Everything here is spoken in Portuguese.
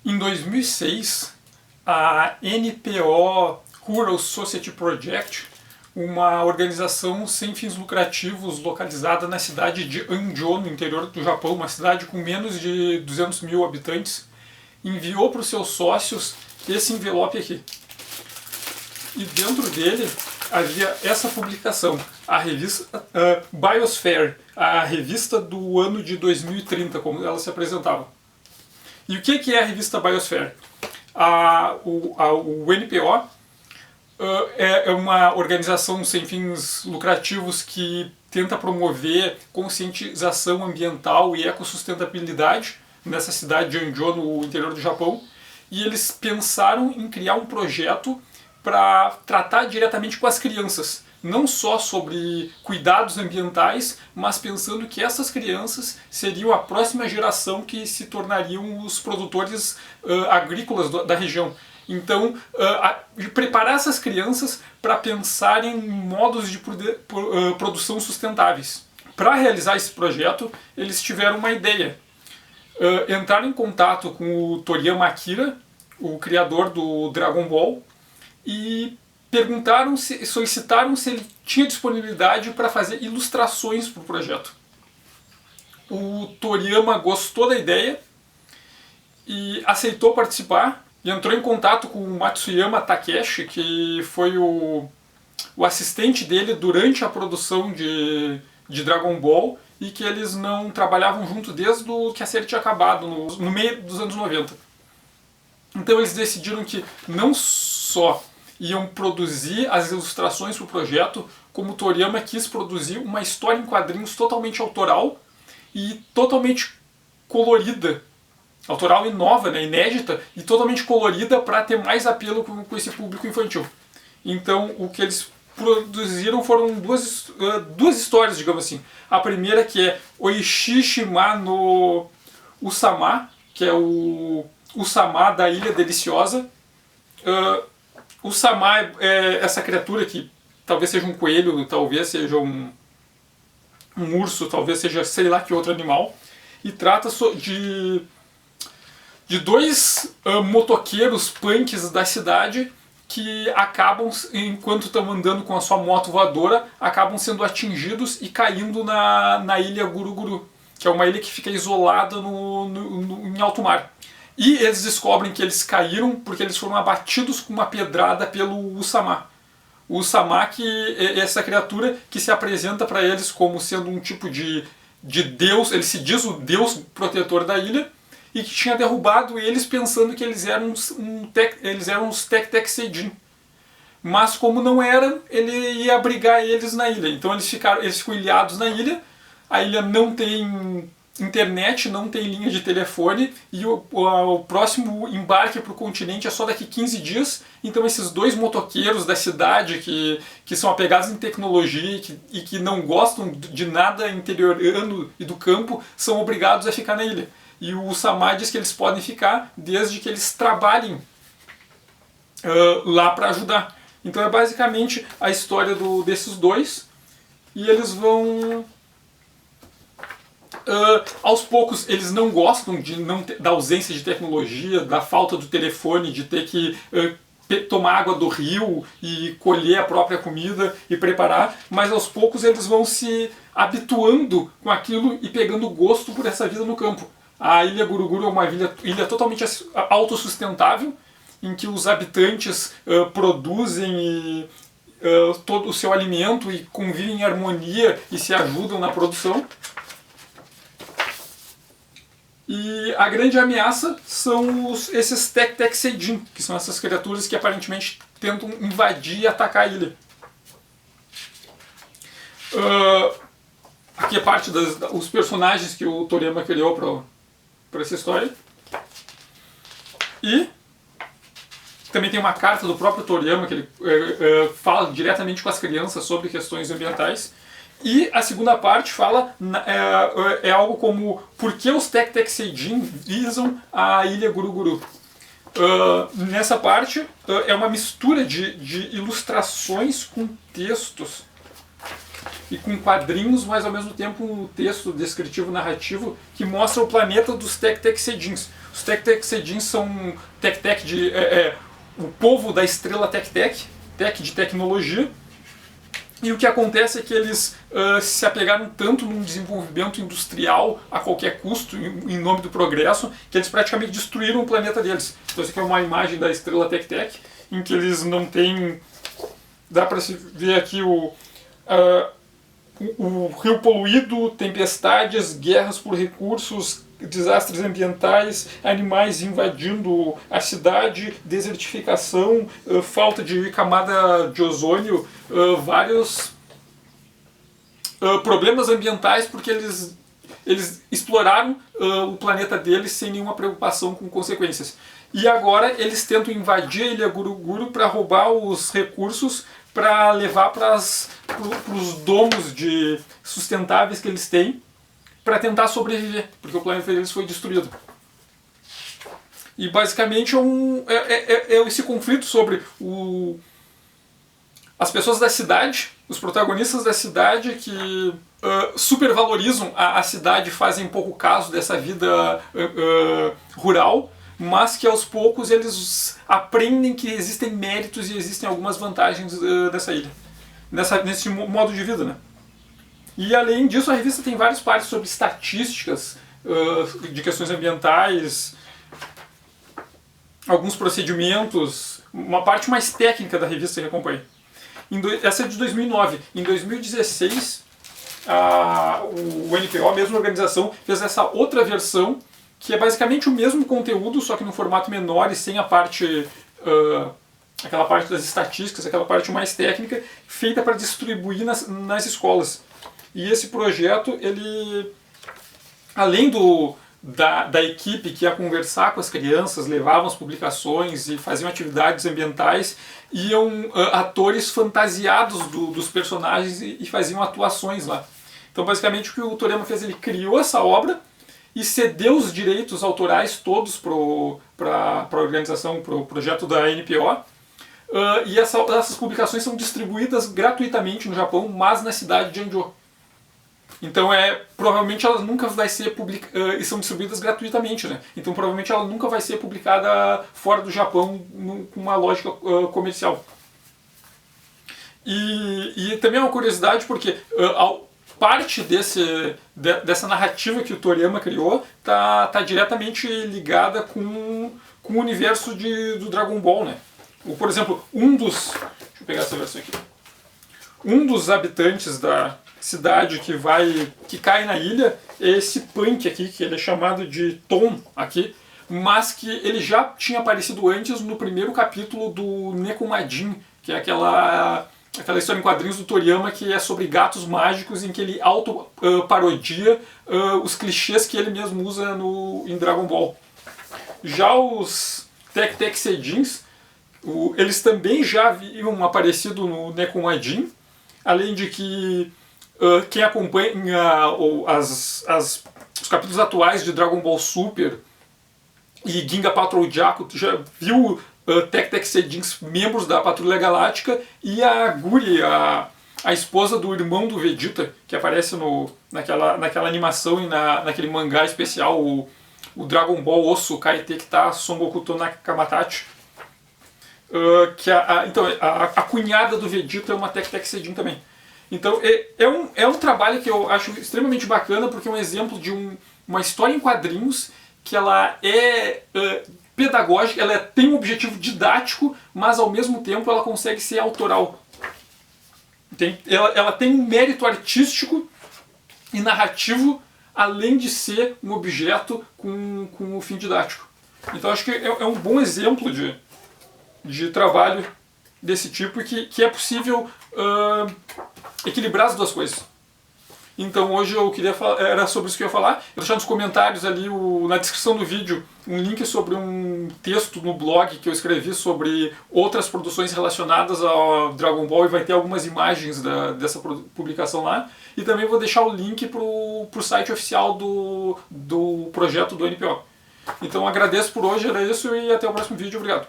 Em 2006, a NPO Rural Society Project, uma organização sem fins lucrativos localizada na cidade de Anjo, no interior do Japão, uma cidade com menos de 200 mil habitantes, enviou para os seus sócios esse envelope aqui. E dentro dele havia essa publicação, a revista Biosphere, a revista do ano de 2030, como ela se apresentava. E o que é a revista Biosphere? O NPO é uma organização sem fins lucrativos que tenta promover conscientização ambiental e ecossustentabilidade nessa cidade de Anjo, no interior do Japão. E eles pensaram em criar um projeto para tratar diretamente com as crianças, não só sobre cuidados ambientais, mas pensando que essas crianças seriam a próxima geração que se tornariam os produtores agrícolas da região. Então, preparar essas crianças para pensar em modos de produção sustentáveis. Para realizar esse projeto, eles tiveram uma ideia. Entraram em contato com o Toriyama Akira, o criador do Dragon Ball, e solicitaram se ele tinha disponibilidade para fazer ilustrações para o projeto. O Toriyama gostou da ideia e aceitou participar e entrou em contato com o Matsuyama Takeshi, que foi o assistente dele durante a produção de Dragon Ball, e que eles não trabalhavam junto desde que a série tinha acabado, no meio dos anos 90. Então eles decidiram que não só iam produzir as ilustrações para o projeto, como Toriyama quis produzir uma história em quadrinhos totalmente autoral e totalmente colorida. Autoral e nova, né, inédita, e totalmente colorida para ter mais apelo com esse público infantil. Então o que eles produziram foram duas histórias, digamos assim. A primeira, que é Oishishima no Usama, que é o Usama da Ilha Deliciosa. O Sama é essa criatura que talvez seja um coelho, talvez seja um urso, talvez seja sei lá que outro animal. E trata de dois motoqueiros punks da cidade que acabam, enquanto estão andando com a sua moto voadora, acabam sendo atingidos e caindo na ilha Guruguru, que é uma ilha que fica isolada em alto mar. E eles descobrem que eles caíram porque eles foram abatidos com uma pedrada pelo Usama. O Usama, que é essa criatura que se apresenta para eles como sendo um tipo de deus, ele se diz o deus protetor da ilha, e que tinha derrubado eles pensando que eles eram os Tek-Tek Seijin. Mas como não eram, ele ia abrigar eles na ilha. Então eles ficam ilhados na ilha, a ilha não tem internet, não tem linha de telefone, e o próximo embarque para o continente é só daqui 15 dias. Então esses dois motoqueiros da cidade que são apegados em tecnologia e que não gostam de nada interiorano e do campo são obrigados a ficar na ilha. E o Usama diz que eles podem ficar desde que eles trabalhem lá para ajudar. Então é basicamente a história desses dois, e eles vão... aos poucos eles não gostam da ausência de tecnologia, da falta do telefone, de ter que tomar água do rio e colher a própria comida e preparar, mas aos poucos eles vão se habituando com aquilo e pegando gosto por essa vida no campo. A Ilha Guruguru é uma ilha totalmente autossustentável, em que os habitantes produzem todo o seu alimento e convivem em harmonia e se ajudam na produção. E a grande ameaça são esses Tek-Tek Seijin, que são essas criaturas que aparentemente tentam invadir e atacar a ilha. Aqui é parte dos personagens que o Toriyama criou para essa história. E também tem uma carta do próprio Toriyama que ele fala diretamente com as crianças sobre questões ambientais. E a segunda parte fala é algo como por que os Tek-Tek Seijin visam a ilha Guruguru. Nessa parte é uma mistura de ilustrações com textos. e com quadrinhos, mas ao mesmo tempo um texto descritivo narrativo que mostra o planeta dos Tec-Tec-Cedins. Os Tec-Tec-Cedins são Tec-Tec o povo da estrela Tec-Tec, Tec de tecnologia. E o que acontece é que eles se apegaram tanto num desenvolvimento industrial a qualquer custo, em nome do progresso, que eles praticamente destruíram o planeta deles. Então, isso aqui é uma imagem da estrela Tec-Tec, em que eles não têm... Dá para se ver aqui o rio poluído, tempestades, guerras por recursos, desastres ambientais, animais invadindo a cidade, desertificação, falta de camada de ozônio, vários problemas ambientais porque eles exploraram o planeta deles sem nenhuma preocupação com consequências. E agora eles tentam invadir a Ilha Guruguru para roubar os recursos para levar para os domos sustentáveis que eles têm para tentar sobreviver, porque o planeta deles foi destruído. E basicamente é esse conflito sobre as pessoas da cidade, os protagonistas da cidade que supervalorizam a cidade, fazem pouco caso dessa vida rural, mas que aos poucos eles aprendem que existem méritos e existem algumas vantagens dessa ilha, nesse modo de vida, né? E além disso, a revista tem várias partes sobre estatísticas de questões ambientais, alguns procedimentos, uma parte mais técnica da revista que acompanha. Essa é de 2009. Em 2016, o NPO, a mesma organização, fez essa outra versão, que é basicamente o mesmo conteúdo, só que no formato menor e sem a parte... aquela parte das estatísticas, aquela parte mais técnica, feita para distribuir nas escolas. E esse projeto, ele, além da equipe que ia conversar com as crianças, levavam as publicações e faziam atividades ambientais, iam atores fantasiados dos personagens e faziam atuações lá. Então, basicamente, o que o Toriyama fez, ele criou essa obra e cedeu os direitos autorais todos para a organização, para o projeto da NPO. E essas publicações são distribuídas gratuitamente no Japão, mas na cidade de Anjo. Então provavelmente elas nunca vai ser publicadas, e são distribuídas gratuitamente, né? Então provavelmente ela nunca vai ser publicada fora do Japão com uma lógica comercial. E também é uma curiosidade porque parte dessa narrativa que o Toriyama criou tá diretamente ligada com o universo do Dragon Ball, né? Por exemplo, deixa eu pegar essa versão aqui. Um dos habitantes da cidade que cai na ilha é esse punk aqui, que ele é chamado de Tom aqui, mas que ele já tinha aparecido antes no primeiro capítulo do Nekomajin, que é aquela história em quadrinhos do Toriyama que é sobre gatos mágicos, em que ele autoparodia os clichês que ele mesmo usa em Dragon Ball. Já os Tec-Tec-Cedins, eles também já haviam aparecido no Nekomajin, além de que quem acompanha os capítulos atuais de Dragon Ball Super e Ginga Patrol Jaco já viu Tec-Tec-Cedins, membros da Patrulha Galáctica, e a Guri, a esposa do irmão do Vegeta, que aparece naquela animação e naquele mangá especial, o Dragon Ball Osu Kaite Kita Son Goku to Nakamatachi. Então, a cunhada do Vegeta é uma Tec-Tec-Cedin também. Então é um trabalho que eu acho extremamente bacana, porque é um exemplo de uma história em quadrinhos que ela é pedagógica, ela tem um objetivo didático, mas ao mesmo tempo ela consegue ser autoral. Ela tem um mérito artístico e narrativo, além de ser um objeto com um fim didático. Então acho que é um bom exemplo de trabalho desse tipo e que é possível equilibrar as duas coisas. Então hoje eu queria falar, era sobre isso que eu ia falar. Eu vou deixar nos comentários ali, na descrição do vídeo, um link sobre um texto no blog que eu escrevi sobre outras produções relacionadas ao Dragon Ball, e vai ter algumas imagens dessa publicação lá. E também vou deixar o link pro site oficial do projeto do NPO. Então agradeço por hoje, era isso, e até o próximo vídeo. Obrigado.